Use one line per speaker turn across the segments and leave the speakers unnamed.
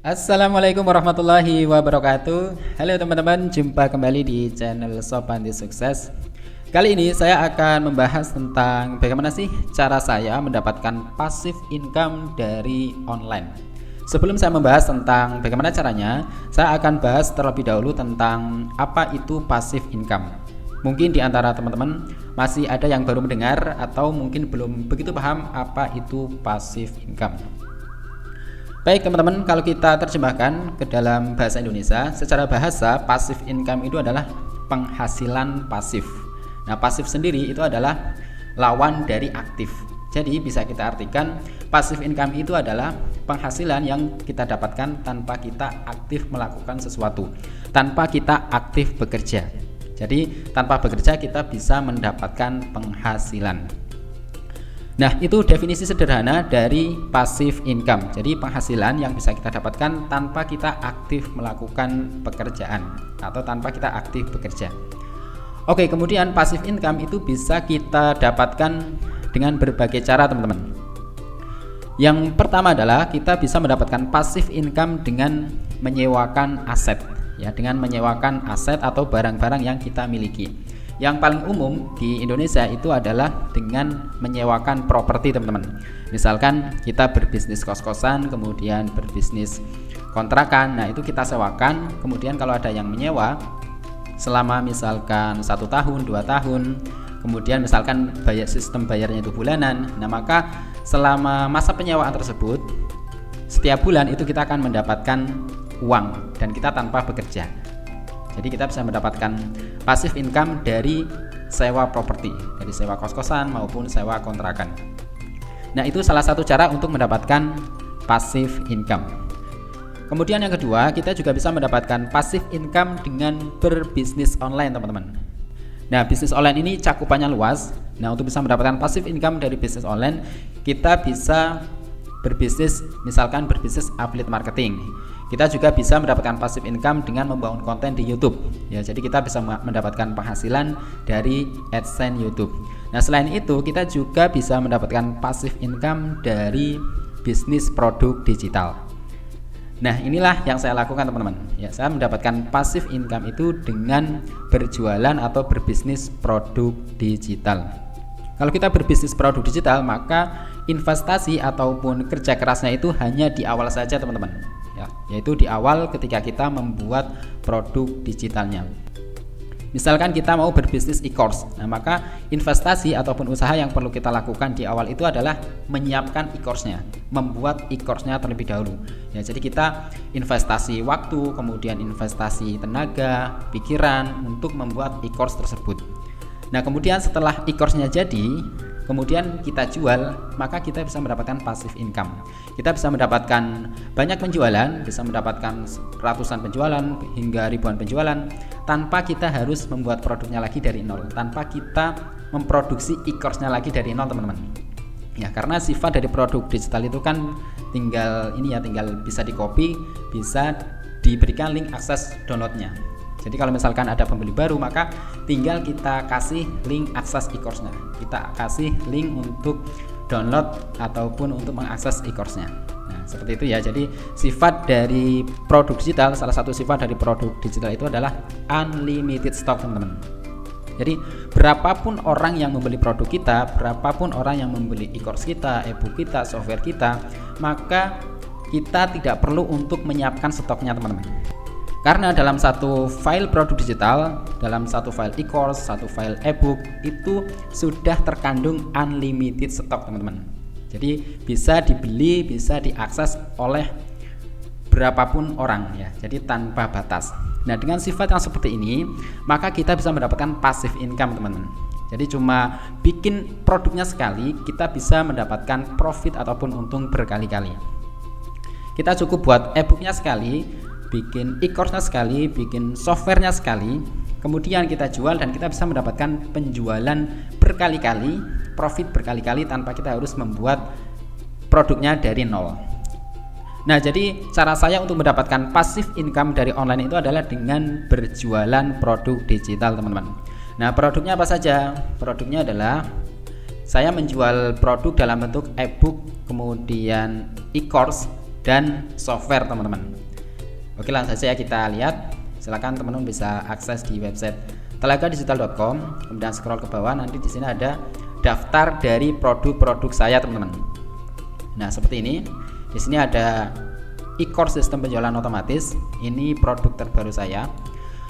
Assalamualaikum warahmatullahi wabarakatuh. Halo teman-teman, jumpa kembali di channel Sopanti Sukses. Kali ini saya akan membahas tentang bagaimana sih cara saya mendapatkan passive income dari online. Sebelum saya membahas tentang bagaimana caranya, saya akan bahas terlebih dahulu tentang apa itu passive income. Mungkin di antara teman-teman masih ada yang baru mendengar atau mungkin belum begitu paham apa itu passive income. Baik teman-teman, kalau kita terjemahkan ke dalam bahasa Indonesia, secara bahasa passive income itu adalah penghasilan pasif. Nah, pasif sendiri itu adalah lawan dari aktif. Jadi bisa kita artikan passive income itu adalah penghasilan yang kita dapatkan tanpa kita aktif melakukan sesuatu, tanpa kita aktif bekerja. Jadi tanpa bekerja kita bisa mendapatkan penghasilan. Nah, itu definisi sederhana dari passive income. Jadi penghasilan yang bisa kita dapatkan tanpa kita aktif melakukan pekerjaan atau tanpa kita aktif bekerja. Oke, kemudian passive income itu bisa kita dapatkan dengan berbagai cara, teman-teman. Yang pertama adalah kita bisa mendapatkan passive income dengan menyewakan aset, ya, dengan menyewakan aset atau barang-barang yang kita miliki. Yang paling umum di Indonesia itu adalah dengan menyewakan properti, teman-teman. Misalkan kita berbisnis kos-kosan, kemudian berbisnis kontrakan. Nah, itu kita sewakan. Kemudian kalau ada yang menyewa selama misalkan 1 tahun, 2 tahun, kemudian misalkan sistem bayarnya itu bulanan. Nah, maka selama masa penyewaan tersebut, setiap bulan itu kita akan mendapatkan uang dan kita tanpa bekerja. Jadi kita bisa mendapatkan passive income dari sewa properti, dari sewa kos-kosan maupun sewa kontrakan. Nah, itu salah satu cara untuk mendapatkan passive income. Kemudian yang kedua, kita juga bisa mendapatkan passive income dengan berbisnis online, teman-teman. Nah, bisnis online ini cakupannya luas. Nah, untuk bisa mendapatkan passive income dari bisnis online, kita bisa berbisnis, misalkan berbisnis affiliate marketing. Kita juga bisa mendapatkan passive income dengan membangun konten di YouTube. Ya, jadi kita bisa mendapatkan penghasilan dari AdSense YouTube. Nah, selain itu kita juga bisa mendapatkan passive income dari bisnis produk digital. Nah, inilah yang saya lakukan, teman-teman. Ya, saya mendapatkan passive income itu dengan berjualan atau berbisnis produk digital. Kalau kita berbisnis produk digital, maka investasi ataupun kerja kerasnya itu hanya di awal saja, teman-teman. Ya, yaitu di awal ketika kita membuat produk digitalnya. Misalkan kita mau berbisnis e-course, nah maka investasi ataupun usaha yang perlu kita lakukan di awal itu adalah menyiapkan e-course-nya, membuat e-course-nya terlebih dahulu. Ya, jadi kita investasi waktu, kemudian investasi tenaga, pikiran untuk membuat e-course tersebut. Nah, kemudian setelah e-course-nya jadi, kemudian kita jual, maka kita bisa mendapatkan passive income. Kita bisa mendapatkan banyak penjualan, bisa mendapatkan ratusan penjualan hingga ribuan penjualan tanpa kita harus membuat produknya lagi dari nol, tanpa kita memproduksi e-course-nya lagi dari nol, teman-teman. Ya, karena sifat dari produk digital itu kan tinggal bisa di-copy, bisa diberikan link akses downloadnya. Jadi kalau misalkan ada pembeli baru, maka tinggal kita kasih link akses e-course-nya. Kita kasih link untuk download ataupun untuk mengakses e-course-nya. Nah, seperti itu ya. Jadi sifat dari produk digital, salah satu sifat dari produk digital itu adalah unlimited stock, teman-teman. Jadi berapapun orang yang membeli produk kita, berapapun orang yang membeli e-course kita, e-book kita, software kita, maka kita tidak perlu untuk menyiapkan stoknya, teman-teman. Karena dalam satu file produk digital, dalam satu file e-course, satu file e-book itu sudah terkandung unlimited stok, teman-teman. Jadi bisa dibeli, bisa diakses oleh berapapun orang, ya. Jadi tanpa batas. Nah, dengan sifat yang seperti ini, maka kita bisa mendapatkan passive income, teman-teman. Jadi cuma bikin produknya sekali, kita bisa mendapatkan profit ataupun untung berkali-kali. Kita cukup buat e-booknya sekali, bikin e-course-nya sekali, bikin software-nya sekali, kemudian kita jual dan kita bisa mendapatkan penjualan berkali-kali, profit berkali-kali tanpa kita harus membuat produknya dari nol. Nah, jadi cara saya untuk mendapatkan passive income dari online itu adalah dengan berjualan produk digital, teman-teman. Nah, produknya apa saja? Produknya adalah saya menjual produk dalam bentuk e-book, kemudian e-course, dan software teman-teman. Oke, langsung saja kita lihat. Silakan teman-teman bisa akses di website telagadigital.com, kemudian scroll ke bawah, nanti di sini ada daftar dari produk-produk saya teman-teman. Nah, seperti ini. Di sini ada e-course sistem penjualan otomatis. Ini produk terbaru saya.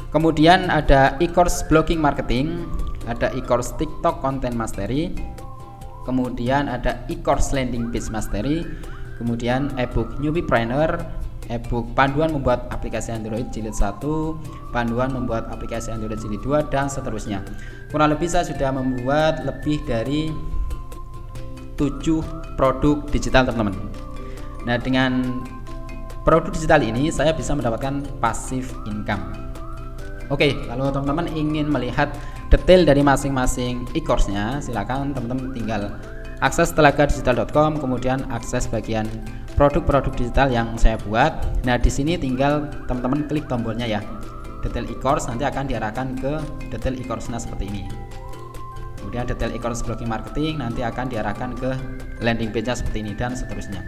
Kemudian ada e-course blogging marketing, ada e-course TikTok content mastery, kemudian ada e-course landing page mastery, kemudian e-book newbiepreneur, e-book panduan membuat aplikasi Android jilid 1, panduan membuat aplikasi Android jilid 2, dan seterusnya. Kurang lebih saya sudah membuat lebih dari 7 produk digital teman-teman. Nah, dengan produk digital ini saya bisa mendapatkan passive income. Oke, kalau teman-teman ingin melihat detail dari masing-masing e-course-nya, silakan teman-teman tinggal akses telagadigital.com, kemudian akses bagian produk-produk digital yang saya buat. Nah, di sini tinggal teman-teman klik tombolnya ya, detail e-course, nanti akan diarahkan ke detail e-course-nya seperti ini. Kemudian detail e-course blogging marketing nanti akan diarahkan ke landing page-nya seperti ini, dan seterusnya.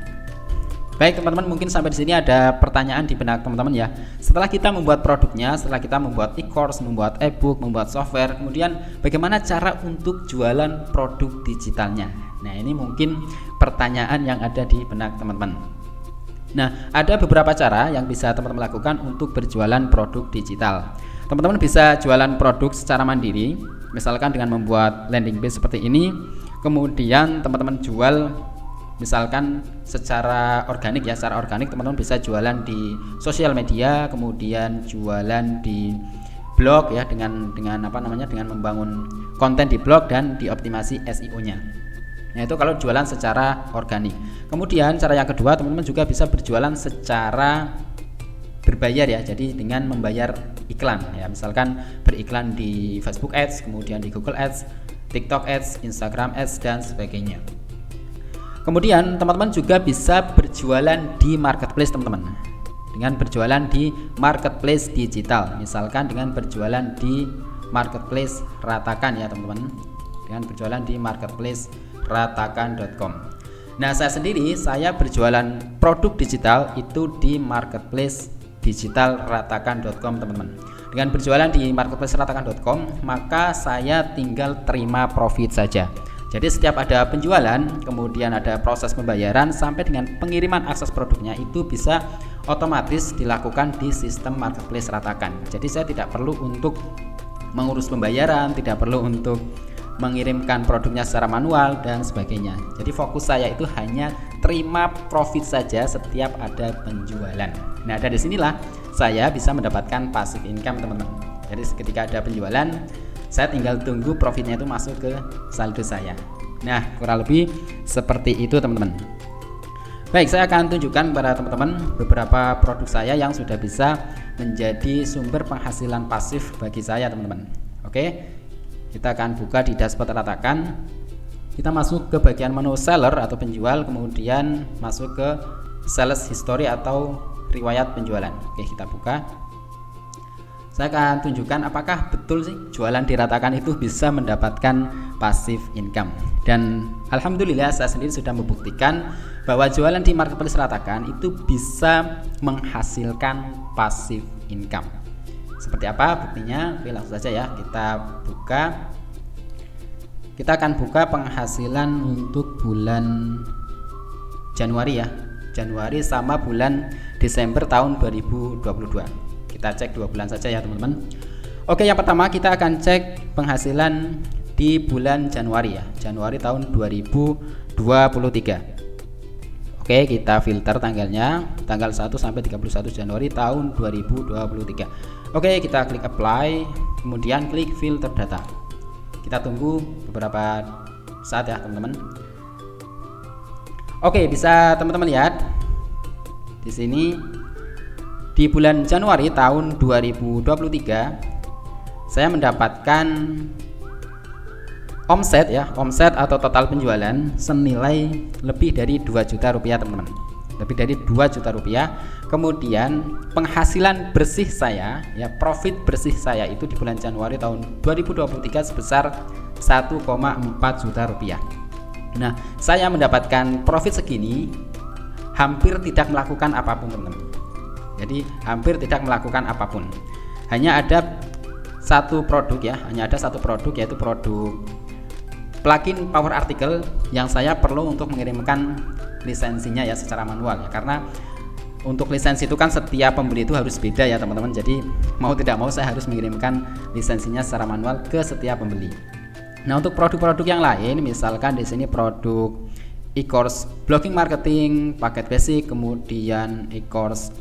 Baik teman-teman, mungkin sampai di sini ada pertanyaan di benak teman-teman ya. Setelah kita membuat produknya, setelah kita membuat e-course, membuat e-book, membuat software, kemudian bagaimana cara untuk jualan produk digitalnya? Nah, ini mungkin pertanyaan yang ada di benak teman-teman. Nah, ada beberapa cara yang bisa teman-teman lakukan untuk berjualan produk digital. Teman-teman bisa jualan produk secara mandiri, misalkan dengan membuat landing page seperti ini, kemudian teman-teman jual misalkan secara organik ya, secara organik teman-teman bisa jualan di sosial media, kemudian jualan di blog ya, dengan membangun konten di blog dan dioptimasi SEO-nya. Nah, itu kalau jualan secara organik. Kemudian cara yang kedua, teman-teman juga bisa berjualan secara berbayar ya, jadi dengan membayar iklan ya, misalkan beriklan di Facebook Ads, kemudian di Google Ads, TikTok Ads, Instagram Ads, dan sebagainya. Kemudian teman-teman juga bisa berjualan di marketplace teman-teman, dengan berjualan di marketplace digital, misalkan dengan berjualan di marketplace Ratakan ya teman-teman, dengan berjualan di marketplace ratakan.com. Nah, saya berjualan produk digital itu di marketplace digital ratakan.com teman-teman. Dengan berjualan di marketplace ratakan.com, maka saya tinggal terima profit saja. Jadi setiap ada penjualan, kemudian ada proses pembayaran sampai dengan pengiriman akses produknya, itu bisa otomatis dilakukan di sistem marketplace Ratakan. Jadi saya tidak perlu untuk mengurus pembayaran, tidak perlu untuk mengirimkan produknya secara manual dan sebagainya. Jadi fokus saya itu hanya terima profit saja setiap ada penjualan. Nah, dari sinilah saya bisa mendapatkan passive income teman-teman. Jadi ketika ada penjualan, saya tinggal tunggu profitnya itu masuk ke saldo saya. Nah, kurang lebih seperti itu teman-teman. Baik, saya akan tunjukkan kepada teman-teman beberapa produk saya yang sudah bisa menjadi sumber penghasilan pasif bagi saya teman-teman. Oke, kita akan buka di dashboard Ratakan. Kita masuk ke bagian menu seller atau penjual, kemudian masuk ke sales history atau riwayat penjualan. Oke, kita buka. Saya akan tunjukkan apakah betul sih jualan di Ratakan itu bisa mendapatkan passive income. Dan alhamdulillah saya sendiri sudah membuktikan bahwa jualan di marketplace Ratakan itu bisa menghasilkan passive income. Seperti apa buktinya? Oke, langsung saja ya kita buka. Kita akan buka penghasilan untuk bulan Januari ya. Januari sama bulan Desember tahun 2022. Kita cek 2 bulan saja ya teman-teman. Oke, yang pertama kita akan cek penghasilan di bulan Januari ya, Januari tahun 2023. Oke, kita filter tanggalnya, tanggal 1 sampai 31 Januari tahun 2023. Oke, kita klik apply, kemudian klik filter data. Kita tunggu beberapa saat ya teman-teman. Oke, bisa teman-teman lihat di sini. Di bulan Januari tahun 2023 saya mendapatkan omset ya, omset atau total penjualan senilai lebih dari 2 juta rupiah teman-teman. Lebih dari 2 juta rupiah. Kemudian penghasilan bersih saya ya, profit bersih saya itu di bulan Januari tahun 2023 sebesar 1,4 juta rupiah. Nah, saya mendapatkan profit segini hampir tidak melakukan apapun teman-teman. Jadi hampir tidak melakukan apapun. Hanya ada satu produk ya, yaitu produk plugin Power Article yang saya perlu untuk mengirimkan lisensinya ya secara manual ya, karena untuk lisensi itu kan setiap pembeli itu harus beda ya teman-teman. Jadi mau tidak mau saya harus mengirimkan lisensinya secara manual ke setiap pembeli. Nah, untuk produk-produk yang lain, misalkan di sini produk e-course blogging marketing, paket basic, kemudian e-course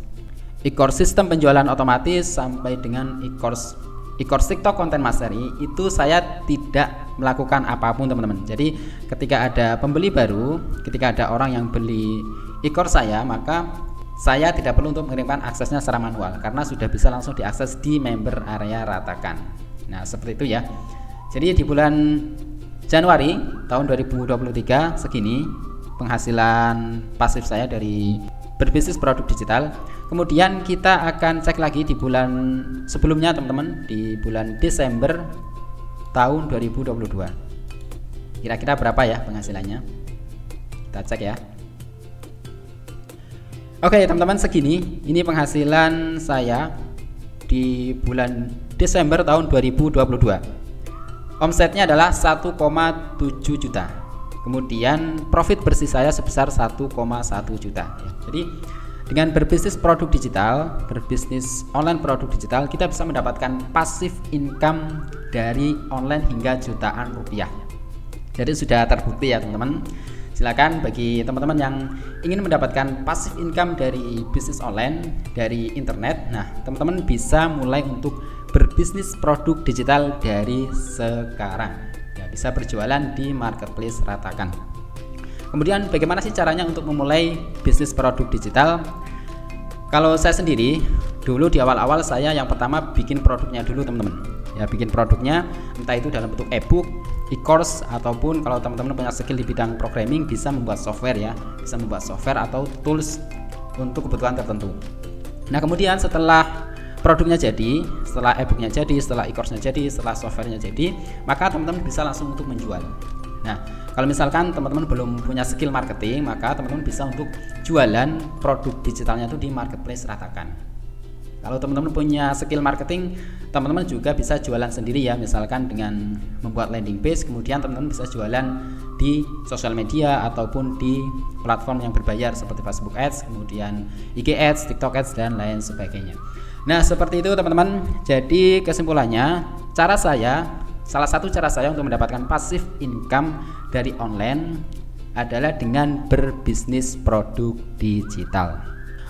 sistem penjualan otomatis sampai dengan e-course TikTok Content Mastery, itu saya tidak melakukan apapun teman-teman. Jadi ketika ada pembeli baru, ketika ada orang yang beli e-course saya, maka saya tidak perlu untuk mengirimkan aksesnya secara manual karena sudah bisa langsung diakses di member area Ratakan. Nah, seperti itu ya. Jadi di bulan Januari tahun 2023 segini penghasilan pasif saya dari berbisnis produk digital. Kemudian kita akan cek lagi di bulan sebelumnya teman-teman, di bulan Desember tahun 2022. Kira-kira berapa ya penghasilannya? Kita cek ya. Oke teman-teman, segini ini penghasilan saya di bulan Desember tahun 2022. Omsetnya adalah 1,7 juta. Kemudian profit bersih saya sebesar 1,1 juta ya. Jadi dengan berbisnis produk digital, berbisnis online produk digital, kita bisa mendapatkan passive income dari online hingga jutaan rupiah. Jadi sudah terbukti ya teman-teman. Silakan bagi teman-teman yang ingin mendapatkan passive income dari bisnis online dari internet. Nah, teman-teman bisa mulai untuk berbisnis produk digital dari sekarang. Ya, bisa berjualan di marketplace Ratakan. Kemudian bagaimana sih caranya untuk memulai bisnis produk digital? Kalau saya sendiri, dulu di awal-awal saya yang pertama bikin produknya dulu teman-teman. Ya, bikin produknya entah itu dalam bentuk e-book, e-course, ataupun kalau teman-teman punya skill di bidang programming bisa membuat software ya, bisa membuat software atau tools untuk kebutuhan tertentu. Nah, kemudian setelah produknya jadi, setelah e-booknya jadi, setelah e-course-nya jadi, setelah softwarenya jadi, maka teman-teman bisa langsung untuk menjual. Nah, kalau misalkan teman-teman belum punya skill marketing, maka teman-teman bisa untuk jualan produk digitalnya itu di marketplace Ratakan. Kalau teman-teman punya skill marketing, teman-teman juga bisa jualan sendiri ya, misalkan dengan membuat landing page, kemudian teman-teman bisa jualan di sosial media ataupun di platform yang berbayar seperti Facebook Ads, kemudian IG Ads, TikTok Ads, dan lain sebagainya. Nah, seperti itu teman-teman. Jadi kesimpulannya, salah satu cara saya untuk mendapatkan passive income dari online adalah dengan berbisnis produk digital.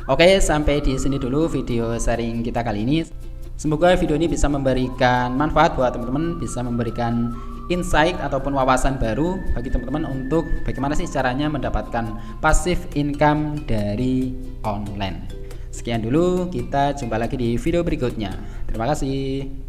Oke, sampai di sini dulu video sharing kita kali ini. Semoga video ini bisa memberikan manfaat buat teman-teman, bisa memberikan insight ataupun wawasan baru bagi teman-teman untuk bagaimana sih caranya mendapatkan passive income dari online. Sekian dulu, kita jumpa lagi di video berikutnya. Terima kasih.